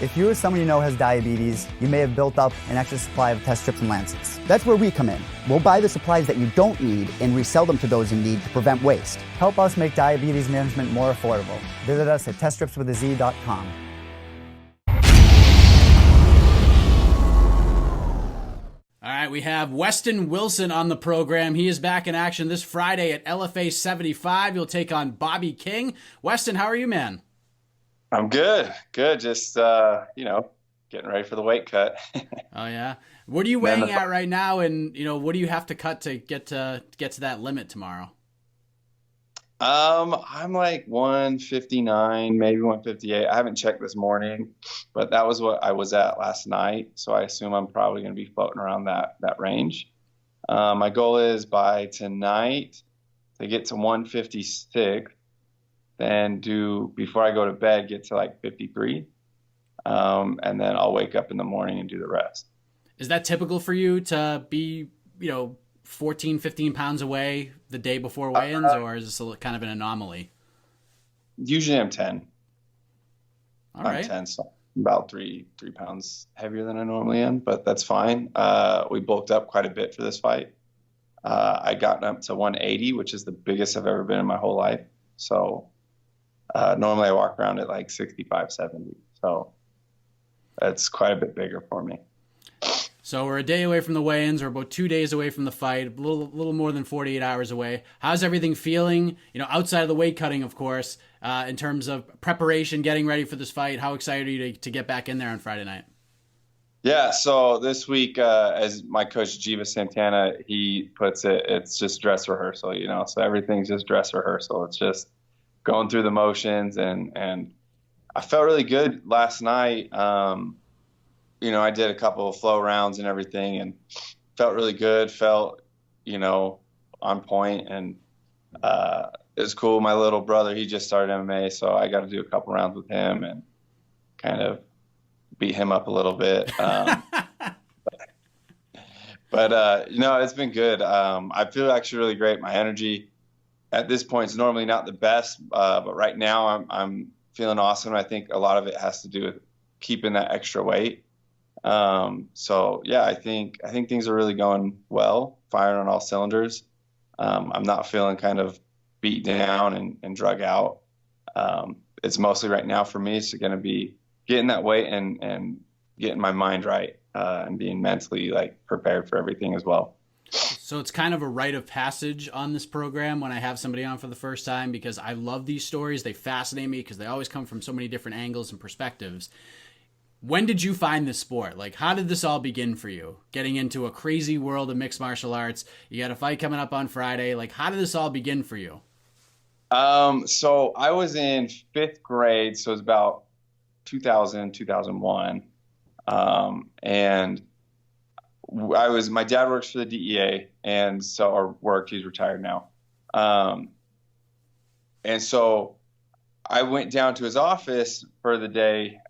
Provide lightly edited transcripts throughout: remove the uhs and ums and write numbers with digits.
If you or someone you know has diabetes, you may have built up an extra supply of test strips and lancets. That's where we come in. We'll buy the supplies that you don't need and resell them to those in need to prevent waste. Help us make diabetes management more affordable. Visit us at teststripswithaz.com. All right, we have Westin Wilson on the program. He is back in action this Friday at LFA 75. You'll take on Bobby King. Westin, how are you, man? I'm good. Just, getting ready for the weight cut. Oh, yeah? What are you weighing at right now, and, what do you have to cut to get to that limit tomorrow? I'm like 159, maybe 158. I haven't checked this morning, but that was what I was at last night. So I assume I'm probably going to be floating around that range. My goal is by tonight to get to 156, then before I go to bed, get to like 53. And then I'll wake up in the morning and do the rest. Is that typical for you to be, 14, 15 pounds away the day before weigh-ins, or is this kind of an anomaly? Usually I'm 10. All right. I'm 10, so about 3 pounds heavier than I normally am, but that's fine. We bulked up quite a bit for this fight. I got up to 180, which is the biggest I've ever been in my whole life. So normally I walk around at like 65, 70. So that's quite a bit bigger for me. So we're a day away from the weigh-ins. We're about 2 days away from the fight, a little more than 48 hours away. How's everything feeling? Outside of the weight cutting, of course, in terms of preparation, getting ready for this fight. How excited are you to get back in there on Friday night? Yeah, so this week, as my coach Jiva Santana, he puts it, it's just dress rehearsal, So everything's just dress rehearsal. It's just going through the motions, and I felt really good last night. I did a couple of flow rounds and everything and felt really good, felt, on point. And it was cool. My little brother, he just started MMA, so I got to do a couple rounds with him and kind of beat him up a little bit. But it's been good. I feel actually really great. My energy at this point is normally not the best, but right now I'm feeling awesome. I think a lot of it has to do with keeping that extra weight. So yeah, I think things are really going well, firing on all cylinders. I'm not feeling kind of beat down and drug out. It's mostly right now for me, it's going to be getting that weight and getting my mind right, and being mentally prepared for everything as well. So it's kind of a rite of passage on this program when I have somebody on for the first time, because I love these stories. They fascinate me because they always come from so many different angles and perspectives. When did you find this sport? How did this all begin for you? Getting into a crazy world of mixed martial arts. You got a fight coming up on Friday. How did this all begin for you? So I was in 5th grade, so it was about 2000, 2001. And my dad works for the DEA, he's retired now. And so I went down to his office for the day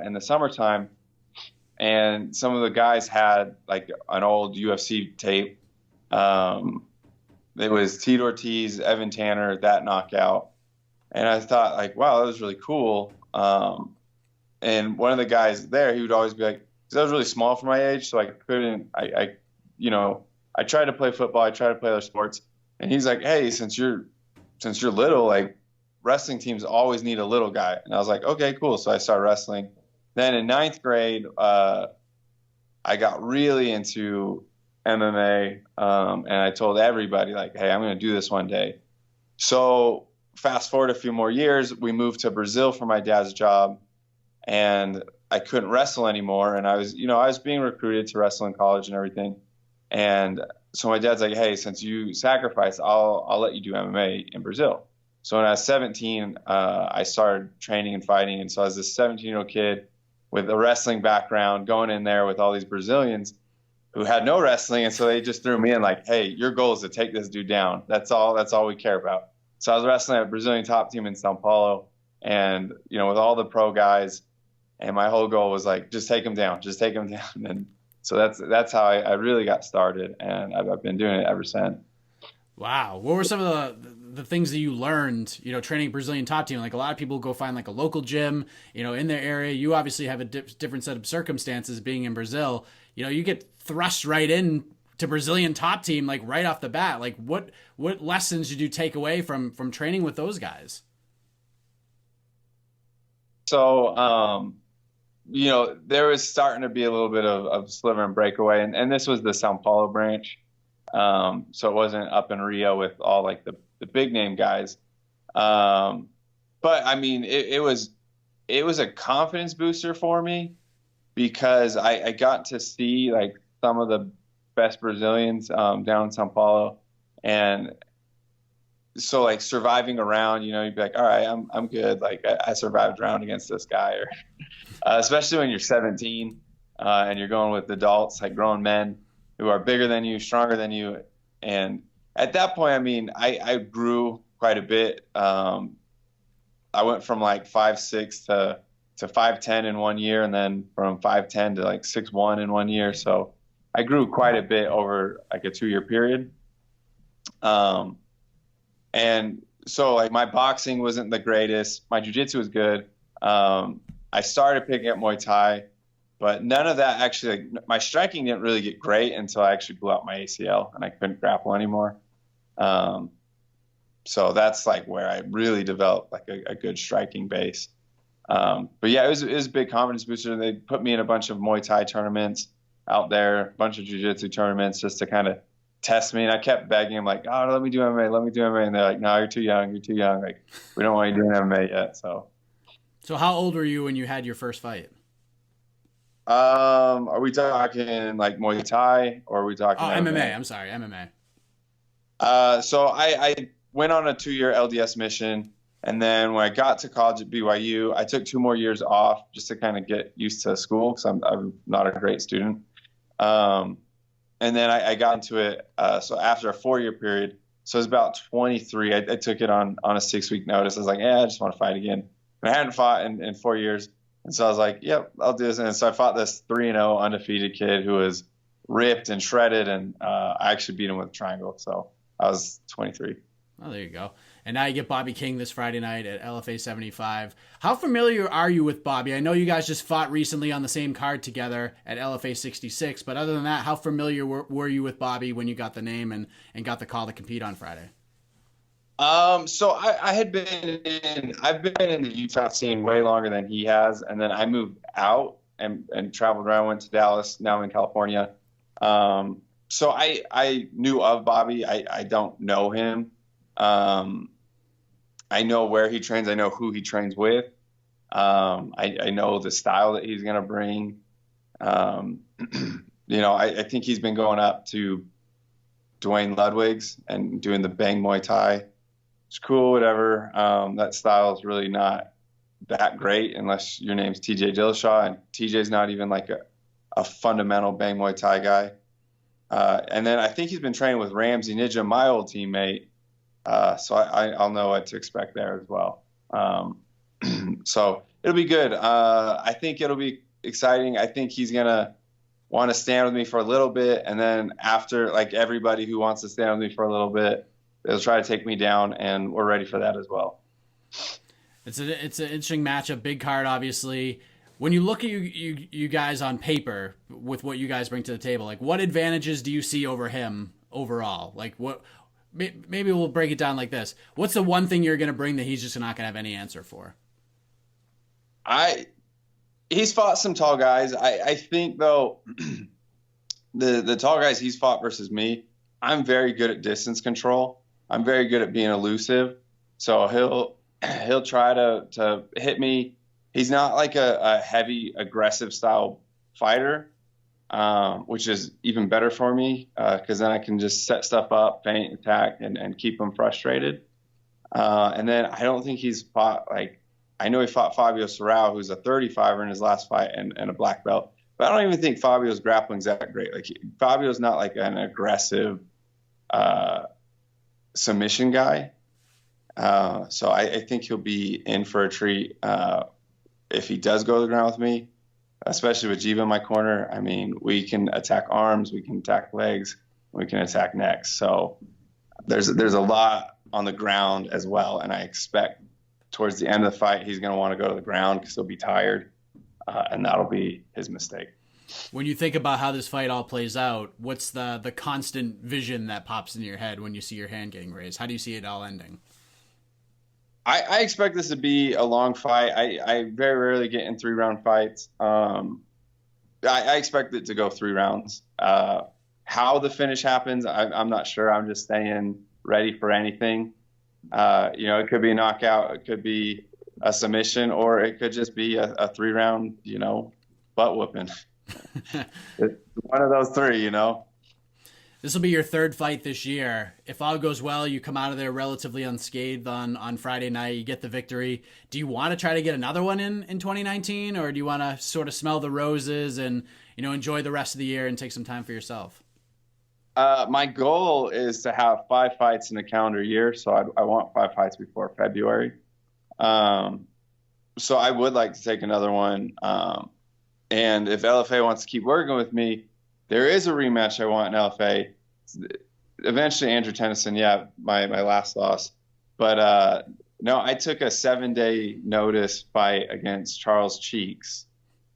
in the summertime, and some of the guys had an old UFC tape. It was Tito Ortiz, Evan Tanner, that knockout. And I thought wow, that was really cool. And one of the guys there, he would always be like, 'cause I was really small for my age, so I couldn't, I tried to play football, I tried to play other sports. And he's like, hey, since you're little, wrestling teams always need a little guy. And I was like, okay, cool. So I started wrestling. Then in 9th grade, I got really into MMA. And I told everybody hey, I'm going to do this one day. So fast forward a few more years, we moved to Brazil for my dad's job, and I couldn't wrestle anymore. And I was being recruited to wrestle in college and everything. And so my dad's like, hey, since you sacrificed, I'll let you do MMA in Brazil. So when I was 17, I started training and fighting. And so I was this 17-year-old kid with a wrestling background going in there with all these Brazilians who had no wrestling. And so they just threw me in hey, your goal is to take this dude down. That's all we care about. So I was wrestling at a Brazilian top team in Sao Paulo, and, with all the pro guys. And my whole goal was just take him down, just take him down. And so that's how I really got started. And I've been doing it ever since. Wow. What were some of the things that you learned, training Brazilian top team? Like a lot of people go find like a local gym, in their area. You obviously have a different set of circumstances being in Brazil. You get thrust right in to Brazilian top team, like right off the bat. Like what lessons did you take away from training with those guys? So, there was starting to be a little bit of sliver and breakaway, and this was the Sao Paulo branch. So it wasn't up in Rio with all like the big name guys. But I mean, it was a confidence booster for me because I got to see like some of the best Brazilians down in Sao Paulo, and so like surviving around, you'd be like, all right, I'm good. Like I survived around against this guy, or especially when you're 17 and you're going with adults, like grown men who are bigger than you, stronger than you. And at that point, I mean, I grew quite a bit. I went from like 5'6" to 5'10" in 1 year, and then from 5'10" to like 6'1" in 1 year. So I grew quite a bit over like a 2-year period. And so like my boxing wasn't the greatest. My jiu-jitsu was good. I started picking up Muay Thai, but none of that actually, like, my striking didn't really get great until I actually blew out my ACL and I couldn't grapple anymore. So that's like where I really developed like a good striking base. But yeah, it was a big confidence booster. They put me in a bunch of Muay Thai tournaments out there, a bunch of jiu-jitsu tournaments just to kind of test me. And I kept begging them like, oh, let me do MMA, let me do MMA. And they're like, no, you're too young. Like, we don't want you doing MMA yet. So how old were you when you had your first fight? Are we talking like Muay Thai or are we talking MMA? I'm sorry, MMA. So I went on a 2-year LDS mission. And then when I got to college at BYU, I took 2 more years off just to kind of get used to school because I'm not a great student. And then I got into it. So after a 4-year period, so it was about 23, I took it on a 6-week notice. I was like, I just want to fight again. And I hadn't fought in 4 years. And so I was like, yep, I'll do this. And so I fought this 3-0 undefeated kid who was ripped and shredded. And I actually beat him with a triangle. So I was 23. Oh, there you go. And now you get Bobby King this Friday night at LFA 75. How familiar are you with Bobby? I know you guys just fought recently on the same card together at LFA 66, but other than that, how familiar were you with Bobby when you got the name and got the call to compete on Friday? So I've been in the Utah scene way longer than he has, and then I moved out and traveled around, went to Dallas, now I'm in California. So I knew of Bobby. I don't know him. I know where he trains. I know who he trains with. I know the style that he's going to bring. I think he's been going up to Dwayne Ludwig's and doing the Bang Muay Thai. It's cool, whatever. That style is really not that great unless your name's TJ Dillashaw, and TJ's not even like a fundamental Bang Muay Thai guy. And then I think he's been training with Ramsey Ninja, my old teammate. So I'll know what to expect there as well. So it'll be good. I think it'll be exciting. I think he's going to want to stand with me for a little bit. And then after, like everybody who wants to stand with me for a little bit, they'll try to take me down, and we're ready for that as well. It's an interesting matchup, big card, obviously. When you look at you guys on paper with what you guys bring to the table, like what advantages do you see over him overall? Like what? Maybe we'll break it down like this. What's the one thing you're going to bring that he's just not going to have any answer for? He's fought some tall guys. I think though, the tall guys he's fought versus me, I'm very good at distance control. I'm very good at being elusive. So he'll try to hit me. He's not like a heavy aggressive style fighter. Which is even better for me because then I can just set stuff up, feint, attack, and keep him frustrated. And then I don't think he's fought I know he fought Fabio Serrao, who's a 35er in his last fight and a black belt. But I don't even think Fabio's grappling's that great. Like Fabio's not like an aggressive submission guy. So I think he'll be in for a treat if he does go to the ground with me. Especially with Jiva in my corner. I mean, we can attack arms, we can attack legs, we can attack necks. So there's a lot on the ground as well. And I expect towards the end of the fight, he's going to want to go to the ground because he'll be tired. And that'll be his mistake. When you think about how this fight all plays out, what's the constant vision that pops into your head when you see your hand getting raised? How do you see it all ending? I expect this to be a long fight. I very rarely get in 3-round fights. I expect it to go 3 rounds. How the finish happens, I'm not sure. I'm just staying ready for anything. It could be a knockout, it could be a submission, or it could just be a 3-round, butt whooping. It's one of those 3, This will be your 3rd fight this year. If all goes well, you come out of there relatively unscathed on Friday night, you get the victory. Do you want to try to get another one in 2019, or do you want to sort of smell the roses and, enjoy the rest of the year and take some time for yourself? My goal is to have 5 fights in a calendar year. So I want 5 fights before February. So I would like to take another one. And if LFA wants to keep working with me, there is a rematch I want in LFA. Eventually, Andrew Tennyson, my last loss. But no, I took a 7-day notice fight against Charles Cheeks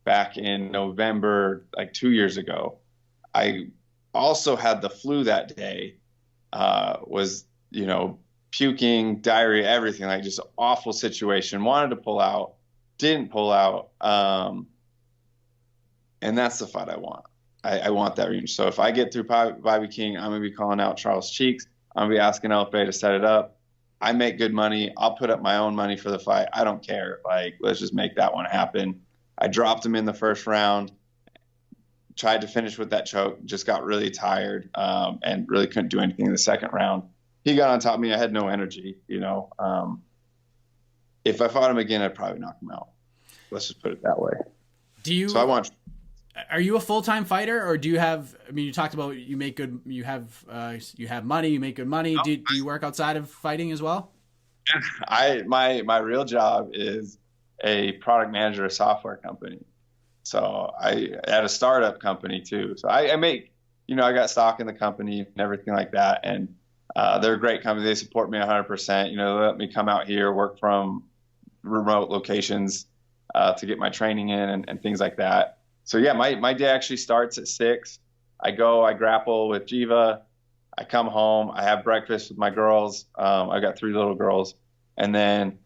back in November, like 2 years ago. I also had the flu that day, was, puking, diarrhea, everything, like just awful situation. Wanted to pull out, didn't pull out. And that's the fight I want. I want that rematch. So if I get through Bobby King, I'm going to be calling out Charles Cheeks. I'm going to be asking LFA to set it up. I make good money. I'll put up my own money for the fight. I don't care. Like, let's just make that one happen. I dropped him in the first round, tried to finish with that choke, just got really tired, and really couldn't do anything in the second round. He got on top of me. I had no energy, If I fought him again, I'd probably knock him out. Let's just put it that way. Are you a full-time fighter, or do you have, you talked about you make good, you have money, you make good money. Do you work outside of fighting as well? My real job is a product manager at a software company. So I at a startup company too. So I make, I got stock in the company and everything like that. And they're a great company. They support me 100%. They let me come out here, work from remote locations to get my training in and things like that. So yeah, my day actually starts at 6. I grapple with Jiva. I come home. I have breakfast with my girls. I got 3 little girls. And then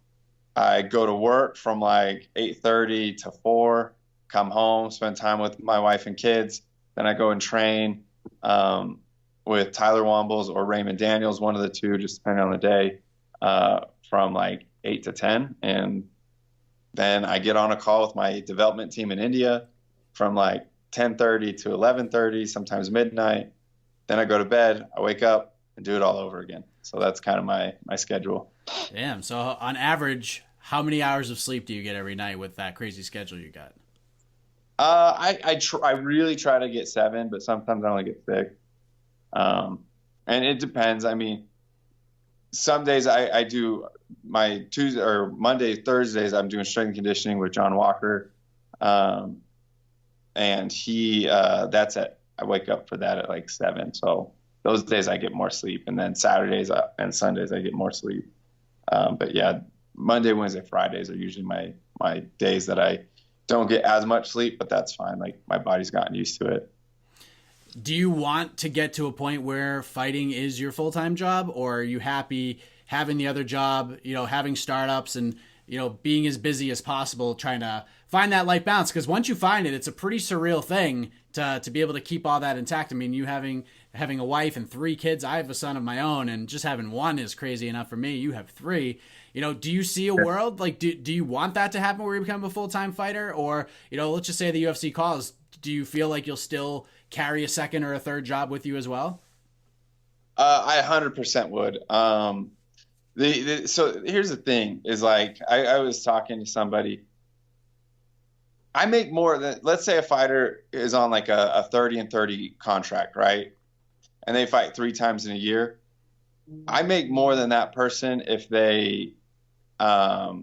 I go to work from like 8:30 to 4, come home, spend time with my wife and kids. Then I go and train with Tyler Wombles or Raymond Daniels, one of the 2, just depending on the day, from like 8 to 10. And then I get on a call with my development team in India from like 10:30 to 11:30, sometimes midnight. Then I go to bed, I wake up and do it all over again. So that's kind of my schedule. Damn. So on average, how many hours of sleep do you get every night with that crazy schedule you got? I really try to get 7, but sometimes I only get 6. And it depends. Some days I do my Tuesday or Monday, Thursdays, I'm doing strength and conditioning with John Walker. And I wake up for that at like 7. So those days I get more sleep. And then Saturdays and Sundays I get more sleep. But yeah, Monday, Wednesday, Fridays are usually my days that I don't get as much sleep, but that's fine. Like my body's gotten used to it. Do you want to get to a point where fighting is your full-time job, or are you happy having the other job, having startups and, being as busy as possible, trying to find that life balance? Because once you find it, it's a pretty surreal thing to be able to keep all that intact. You having a wife and 3 kids, I have a son of my own, and just having 1 is crazy enough for me. You have 3. Do you see a world, like, do you want that to happen where you become a full-time fighter? Or, let's just say the UFC calls, do you feel like you'll still carry a second or a third job with you as well? I 100% would. So here's the thing is like, I was talking to somebody. I make more than, let's say a fighter is on like a 30-30 contract, right? And they fight 3 times in a year. I make more than that person if they, I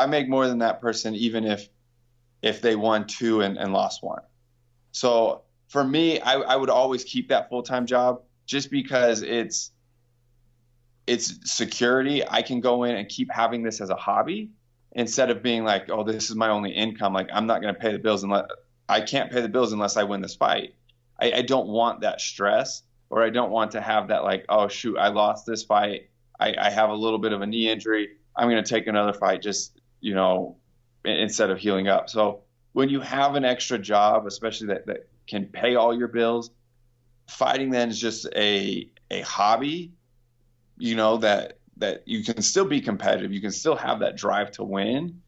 make more than that person even if they won 2 and lost 1. So for me, I would always keep that full-time job just because it's security. I can go in and keep having this as a hobby instead of being like, oh, this is my only income. Like, I'm not going to pay the bills I can't pay the bills unless I win this fight. I don't want that stress, or I don't want to have that like, oh shoot, I lost this fight. I have a little bit of a knee injury. I'm going to take another fight just, instead of healing up. So when you have an extra job, especially that can pay all your bills, fighting then is just a hobby, that you can still be competitive. You can still have that drive to win,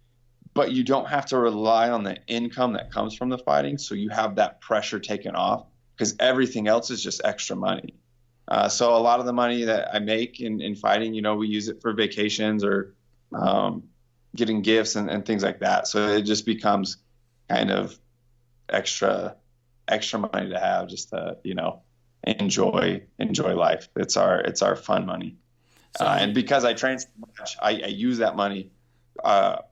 but you don't have to rely on the income that comes from the fighting. So you have that pressure taken off, because everything else is just extra money. So a lot of the money that I make in fighting, we use it for vacations or getting gifts and things like that. So it just becomes kind of extra money to have, just to, enjoy life. It's our fun money. And because I train so much, I use that money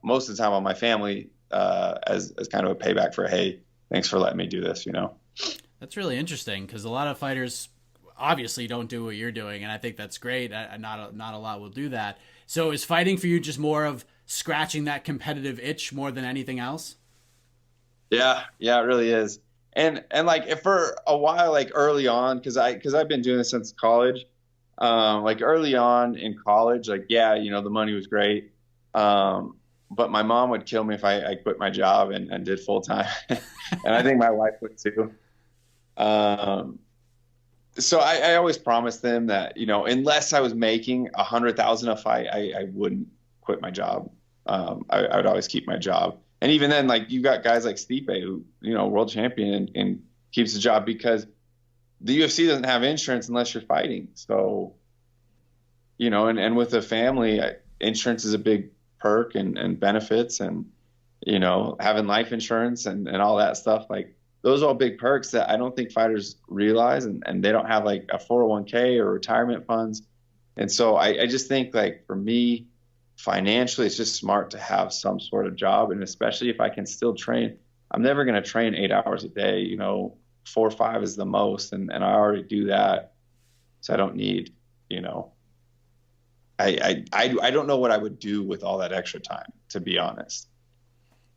most of the time on my family as kind of a payback for, hey, thanks for letting me do this, That's really interesting, because a lot of fighters obviously don't do what you're doing, and I think that's great. Not a lot will do that. So is fighting for you just more of scratching that competitive itch more than anything else? Yeah, it really is. And like, if for a while, like early on, because I've been doing this since college, like early on in college, like, the money was great. But my mom would kill me if I quit my job and did full time. And I think my wife would too. So I always promised them that, unless I was making $100,000 a fight, I wouldn't quit my job. I would always keep my job. And even then, like, you got guys like Stipe, who, world champion and keeps the job, because the UFC doesn't have insurance unless you're fighting. So, and with a family, insurance is a big perk and benefits, and, having life insurance and all that stuff. Like, those are all big perks that I don't think fighters realize, and they don't have like a 401k or retirement funds. And so I just think, like, for me, financially, it's just smart to have some sort of job. And especially if I can still train, I'm never going to train 8 hours a day, 4 or 5 is the most. And I already do that. So I don't need, I don't know what I would do with all that extra time, to be honest.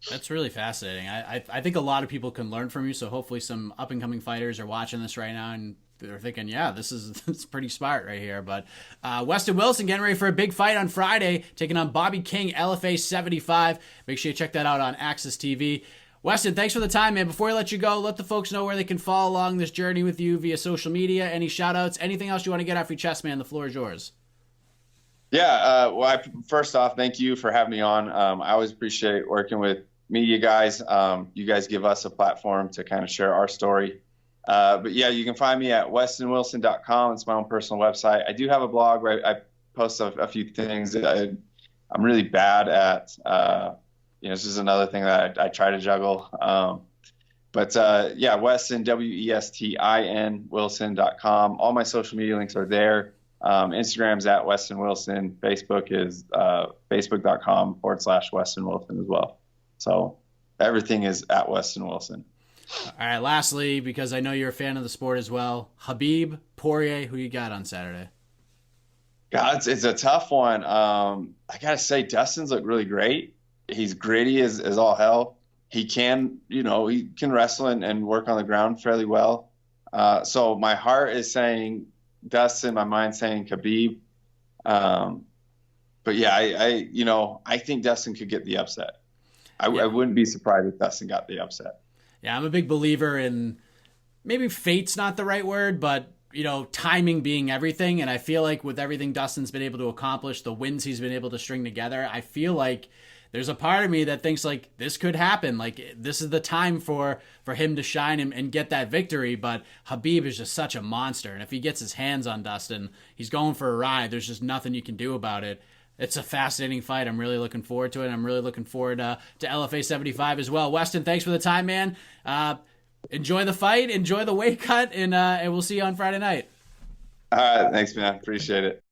That's really fascinating. I think a lot of people can learn from you. So hopefully some up and coming fighters are watching this right now and they're thinking, yeah, this is pretty smart right here. But Westin Wilson getting ready for a big fight on Friday, taking on Bobby King, LFA 75. Make sure you check that out on Access TV. Westin, thanks for the time, man. Before I let you go, let the folks know where they can follow along this journey with you via social media. Any shout outs, anything else you want to get off your chest, man? The floor is yours. Yeah. Well, first off, thank you for having me on. I always appreciate working with media guys. You guys give us a platform to kind of share our story. But yeah, you can find me at westinwilson.com. It's my own personal website. I do have a blog where I post a few things. I'm really bad at, this is another thing that I try to juggle. But yeah, Westin, WESTIN, Wilson.com. All my social media links are there. Instagram's at Westin Wilson. Facebook is facebook.com/Westin Wilson as well. So everything is at Westin Wilson. All right, lastly, because I know you're a fan of the sport as well, Khabib, Poirier, who you got on Saturday? God, it's a tough one. I got to say, Dustin's looked really great. He's gritty as all hell. He can, he can wrestle and work on the ground fairly well. So my heart is saying Dustin, my mind's saying Khabib. But yeah, I think Dustin could get the upset. I wouldn't be surprised if Dustin got the upset. Yeah, I'm a big believer in, maybe fate's not the right word, but, timing being everything. And I feel like with everything Dustin's been able to accomplish, the wins he's been able to string together, I feel like there's a part of me that thinks like this could happen. Like this is the time for him to shine and get that victory. But Khabib is just such a monster. And if he gets his hands on Dustin, he's going for a ride. There's just nothing you can do about it. It's a fascinating fight. I'm really looking forward to it. I'm really looking forward to LFA 75 as well. Westin, thanks for the time, man. Enjoy the fight, enjoy the weight cut, and we'll see you on Friday night. All right, thanks, man. Appreciate it.